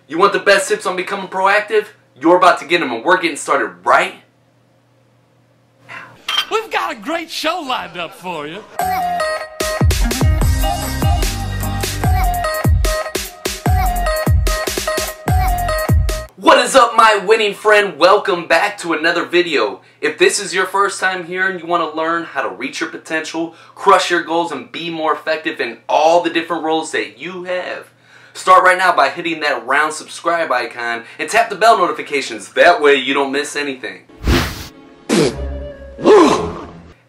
You want the best tips on becoming proactive? You're about to get them, and we're getting started right now. We've got a great show lined up for you. What is up, my winning friend? Welcome back to another video. If this is your first time here and you want to learn how to reach your potential, crush your goals, and be more effective in all the different roles that you have, start right now by hitting that round subscribe icon and tap the bell notifications. That way you don't miss anything.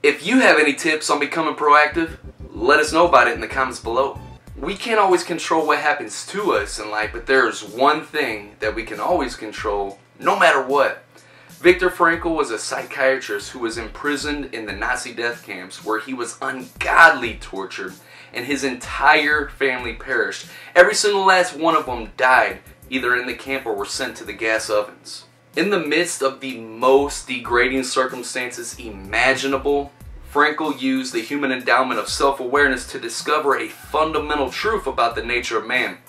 If you have any tips on becoming proactive, let us know about it in the comments below. We can't always control what happens to us in life, but there's one thing that we can always control, no matter what. Viktor Frankl was a psychiatrist who was imprisoned in the Nazi death camps where he was ungodly tortured and his entire family perished. Every single last one of them died, either in the camp or were sent to the gas ovens. In the midst of the most degrading circumstances imaginable, Frankl used the human endowment of self-awareness to discover a fundamental truth about the nature of man.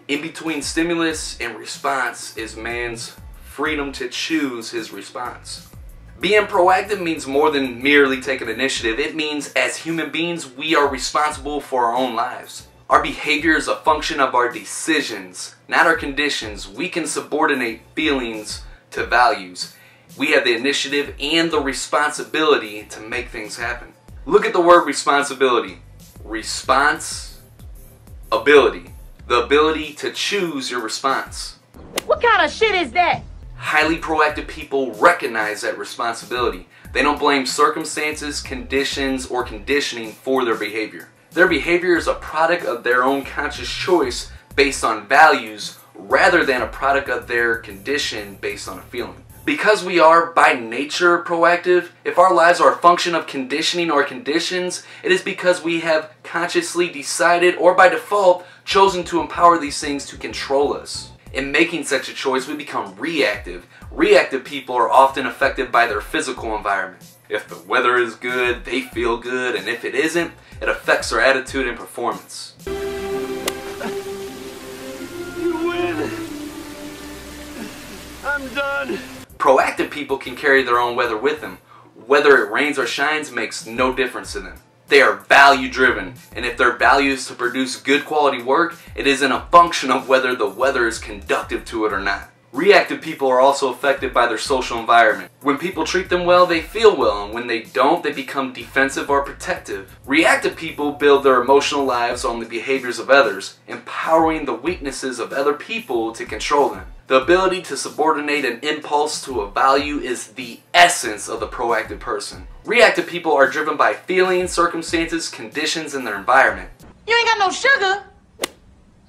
In between stimulus and response is man's freedom to choose his response. Being proactive means more than merely taking initiative. It means as human beings, we are responsible for our own lives. Our behavior is a function of our decisions, not our conditions. We can subordinate feelings to values. We have the initiative and the responsibility to make things happen. Look at the word responsibility. Response-ability. The ability to choose your response. What kind of shit is that? Highly proactive people recognize that responsibility. They don't blame circumstances, conditions, or conditioning for their behavior. Their behavior is a product of their own conscious choice based on values rather than a product of their condition based on a feeling. Because we are by nature proactive, if our lives are a function of conditioning or conditions, it is because we have consciously decided or by default chosen to empower these things to control us. In making such a choice, we become reactive. Reactive people are often affected by their physical environment. If the weather is good, they feel good, and if it isn't, it affects their attitude and performance. You win. I'm done. Proactive people can carry their own weather with them. Whether it rains or shines makes no difference to them. They are value driven, and if their value is to produce good quality work, it isn't a function of whether the weather is conducive to it or not. Reactive people are also affected by their social environment. When people treat them well, they feel well, and when they don't, they become defensive or protective. Reactive people build their emotional lives on the behaviors of others, empowering the weaknesses of other people to control them. The ability to subordinate an impulse to a value is the essence of the proactive person. Reactive people are driven by feelings, circumstances, conditions, and their environment. You ain't got no sugar.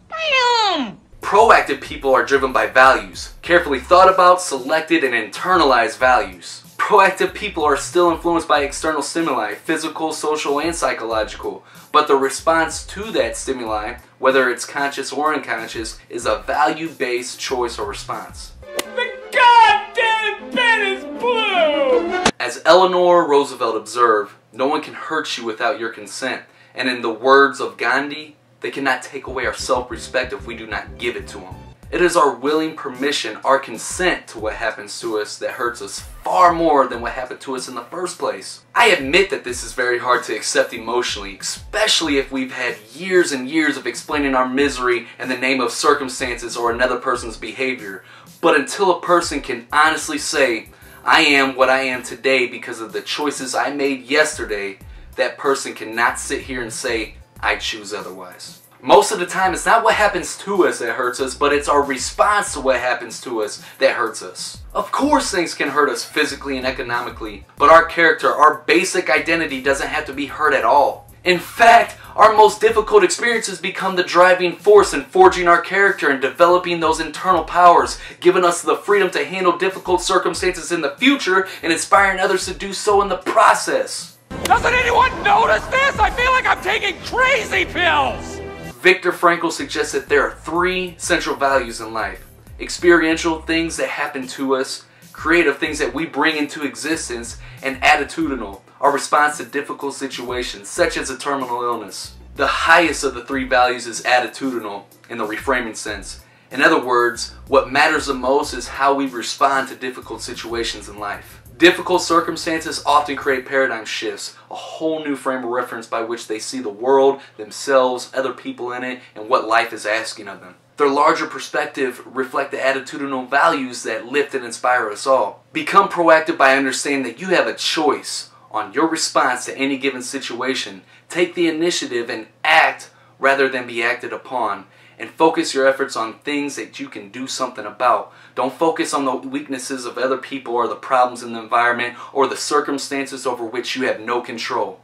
Damn. Proactive people are driven by values, carefully thought about, selected, and internalized values. Proactive people are still influenced by external stimuli, physical, social, and psychological, but the response to that stimuli, whether it's conscious or unconscious, is a value-based choice or response. The goddamn pen is blue! As Eleanor Roosevelt observed, no one can hurt you without your consent, and in the words of Gandhi, they cannot take away our self-respect if we do not give it to them. It is our willing permission, our consent to what happens to us that hurts us far more than what happened to us in the first place. I admit that this is very hard to accept emotionally, especially if we've had years and years of explaining our misery in the name of circumstances or another person's behavior. But until a person can honestly say, I am what I am today because of the choices I made yesterday, that person cannot sit here and say, I choose otherwise. Most of the time, it's not what happens to us that hurts us, but it's our response to what happens to us that hurts us. Of course things can hurt us physically and economically, but our character, our basic identity doesn't have to be hurt at all. In fact, our most difficult experiences become the driving force in forging our character and developing those internal powers, giving us the freedom to handle difficult circumstances in the future and inspiring others to do so in the process. Doesn't anyone notice this? I feel like I'm taking crazy pills! Viktor Frankl suggests that there are three central values in life. Experiential, things that happen to us, creative, things that we bring into existence, and attitudinal, our response to difficult situations, such as a terminal illness. The highest of the three values is attitudinal, in the reframing sense. In other words, what matters the most is how we respond to difficult situations in life. Difficult circumstances often create paradigm shifts, a whole new frame of reference by which they see the world, themselves, other people in it, and what life is asking of them. Their larger perspective reflect the attitudinal values that lift and inspire us all. Become proactive by understanding that you have a choice on your response to any given situation. Take the initiative and act rather than be acted upon. And focus your efforts on things that you can do something about. Don't focus on the weaknesses of other people or the problems in the environment or the circumstances over which you have no control.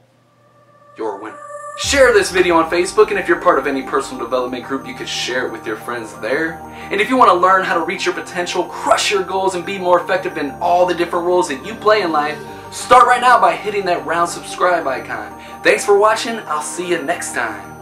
You're a winner. Share this video on Facebook, and if you're part of any personal development group, you can share it with your friends there. And if you want to learn how to reach your potential, crush your goals, and be more effective in all the different roles that you play in life, start right now by hitting that round subscribe icon. Thanks for watching. I'll see you next time.